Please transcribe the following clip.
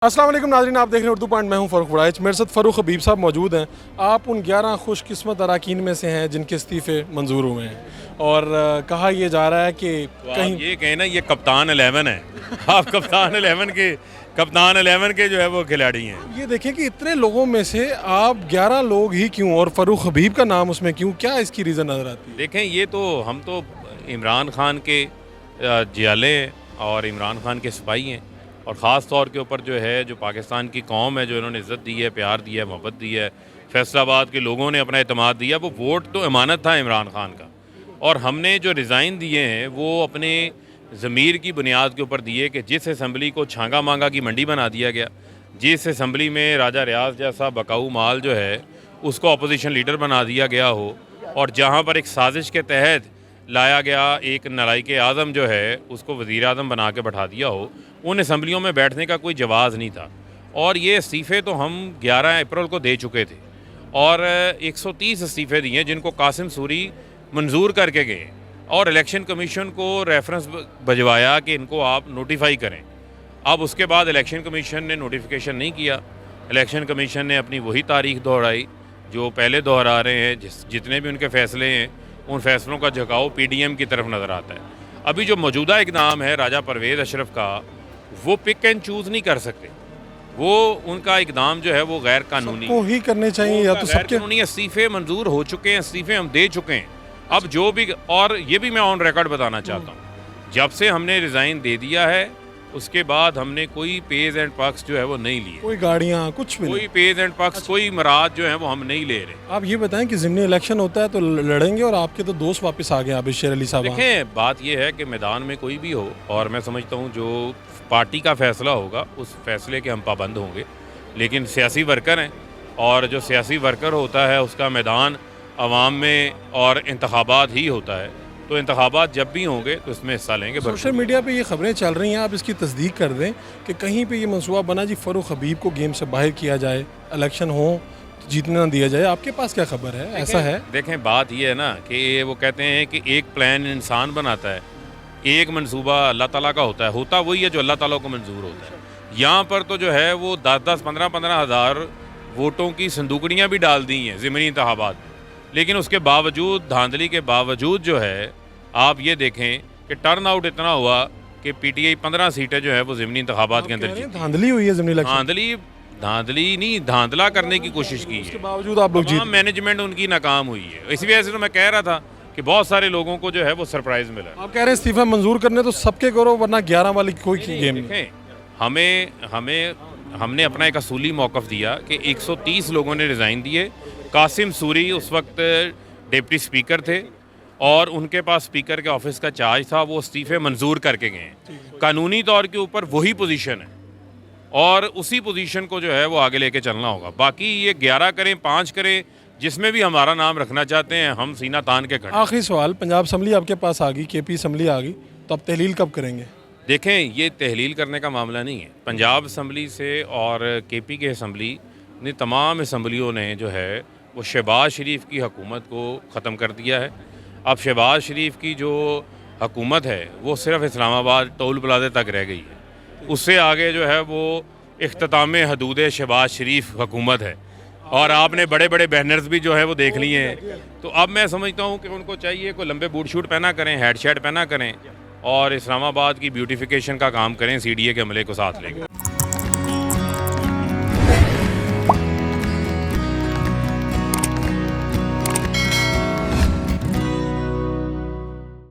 अस्सलाम वालेकुम नाज़रीन, आप देख रहे हैं उर्दू पॉइंट। मैं हूं फ़ारूक वड़ाइच। मेरे साथ फ़ारूक हबीब साहब मौजूद हैं। आप उन 11 खुशकिस्मत अरकान में से हैं जिनके इस्तीफ़े मंजूर हुए हैं और कहा यह जा रहा है कि तो कहीं आप ये कहें ना, ये कप्तान 11 है। आप कप्तान 11 के जो है वो खिलाड़ी हैं। ये देखें कि इतने लोगों में से आप 11 लोग ही क्यों और फ़ारूक हबीब का नाम उसमें क्यों, क्या इसकी रीज़न नज़र आती है? देखें, ये तो हम तो इमरान खान के जियाले हैं और इमरान खान के सिपाही हैं, और ख़ास तौर के ऊपर जो है, जो पाकिस्तान की कौम है, जो इन्होंने इज़्ज़त दी है, प्यार दिया है, मोहब्बत दी है, फैसलाबाद के लोगों ने अपना एतमाद दिया। वो वोट तो अमानत था इमरान खान का, और हमने जो रिज़ाइन दिए हैं वो अपने ज़मीर की बुनियाद के ऊपर दिए कि जिस असम्बली को छांगा मांगा की मंडी बना दिया गया, जिस असम्बली में राजा रियाज जैसा बकाऊ माल जो है उसको अपोजिशन लीडर बना दिया गया हो, और जहाँ पर एक साजिश के तहत लाया गया एक नालायक आज़म जो है उसको वज़ीर आज़म बना के बैठा दिया हो, उन असम्बलियों में बैठने का कोई जवाज़ नहीं था। और ये इस्तीफ़े तो हम 11 अप्रैल को दे चुके थे, और 130 इस्तीफ़े दिए जिनको कासिम सूरी मंजूर करके गए, और इलेक्शन कमीशन को रेफरेंस भिजवाया कि इनको आप नोटिफाई करें। अब उसके बाद इलेक्शन कमीशन ने नोटिफिकेशन नहीं किया। इलेक्शन कमीशन ने अपनी वही तारीख दोहराई जो पहले दोहरा रहे हैं। जितने भी उनके फ़ैसले हैं, उन फैसलों का झुकाव पीडीएम की तरफ नज़र आता है। अभी जो मौजूदा इक़दाम है राजा परवेज़ अशरफ का, वो पिक एंड चूज़ नहीं कर सकते। वो उनका इक़दाम जो है वो गैर कानूनी को ही करने चाहिए या तो गैर सबके। कानूनी इस्तीफ़े मंजूर हो चुके हैं, इस्तीफ़े हम दे चुके हैं। अब जो भी, और ये भी मैं ऑन रिकॉर्ड बताना चाहता हूँ, जब से हमने रिज़ाइन दे दिया है उसके बाद हमने कोई पेज एंड पक्स जो है वो नहीं लिए। कोई गाड़ियाँ कुछ भी कोई नहीं। पेज एंड पक्स, कोई मराद जो है वो हम नहीं ले रहे। आप ये बताएं कि ज़िमनी इलेक्शन होता है तो लड़ेंगे, और आपके तो दोस्त वापस आ गए आबिद शेर अली साहब। देखें, बात यह है कि मैदान में कोई भी हो, और मैं समझता हूँ जो पार्टी का फैसला होगा उस फैसले के हम पाबंद होंगे, लेकिन सियासी वर्कर हैं, और जो सियासी वर्कर होता है उसका मैदान अवाम में और इंतखाबात ही होता है। तो इंतखाबात जब भी होंगे तो इसमें हिस्सा लेंगे। सोशल मीडिया पे ये खबरें चल रही हैं, आप इसकी तस्दीक कर दें कि कहीं पे ये मंसूबा बना जी फ़ारूक हबीब को गेम से बाहर किया जाए, इलेक्शन हो तो जीतने ना दिया जाए। आपके पास क्या खबर है? ऐसा है? देखें, बात ये है ना कि वो कहते हैं कि एक प्लान इंसान बनाता है, एक मंसूबा अल्लाह ताला का होता वही है जो अल्लाह ताला को मंजूर होता है। यहाँ पर तो जो है वो 10-10, 15-15 हज़ार वोटों की संदूकड़ियाँ भी डाल दी हैं ज़िमनी इंतखाबात में, लेकिन उसके बावजूद, धांधली के बावजूद जो है, आप ये देखें कि टर्न आउट इतना हुआ कि पीटीआई 15 सीटें जो है वो ज़िमनी इंतखाबात के अंदर जीती। धांधली हुई है ज़िमनी इलेक्शन? धांधली नहीं, धांधला करने की कोशिश की उसके है, बावजूद आप लोग जीत। मैनेजमेंट उनकी नाकाम हुई है। इसी वजह से तो मैं कह रहा था कि बहुत सारे लोगों को जो है वो सरप्राइज़ मिला। आप कह रहे हैं इस्तीफा मंजूर करने तो सबके करो, वरना 11 वाली कोई गेम नहीं। देखें, हमने अपना एक असूली मौक़िफ़ दिया कि 130 लोगों ने रिज़ाइन दिए। कासिम सूरी उस वक्त डिप्टी स्पीकर थे, और उनके पास स्पीकर के ऑफिस का चार्ज था, वो इस्तीफ़े मंजूर करके गए हैं। कानूनी तौर के ऊपर वही पोजीशन है, और उसी पोजीशन को जो है वो आगे लेके चलना होगा। बाकी ये 11 करें, 5 करें, जिसमें भी हमारा नाम रखना चाहते हैं, हम सीना तान के खड़े। आखिरी सवाल, पंजाब असम्बली आपके पास आ गई, केपी असम्बली आ गई, तो आप तहलील कब करेंगे? देखें, ये तहलील करने का मामला नहीं है। पंजाब असम्बली से और केपी के असम्बली ने, तमाम असम्बलियों ने जो है वो शहबाज शरीफ की हुकूमत को ख़त्म कर दिया है। अब शहबाज शरीफ की जो हुकूमत है वो सिर्फ इस्लामाबाद टोल प्लाजे तक रह गई है। उससे आगे जो है वो इख्तिताम हदूद शहबाज शरीफ हुकूमत है, और आपने बड़े बड़े बैनर्स भी जो है वो देख लिए हैं। तो अब मैं समझता हूँ कि उनको चाहिए कोई लंबे बूट शूट पहना करें, हेड शर्ट पहना करें, और इस्लामाबाद की ब्यूटिफिकेशन का काम करें, CDA के अमले को साथ लेकर।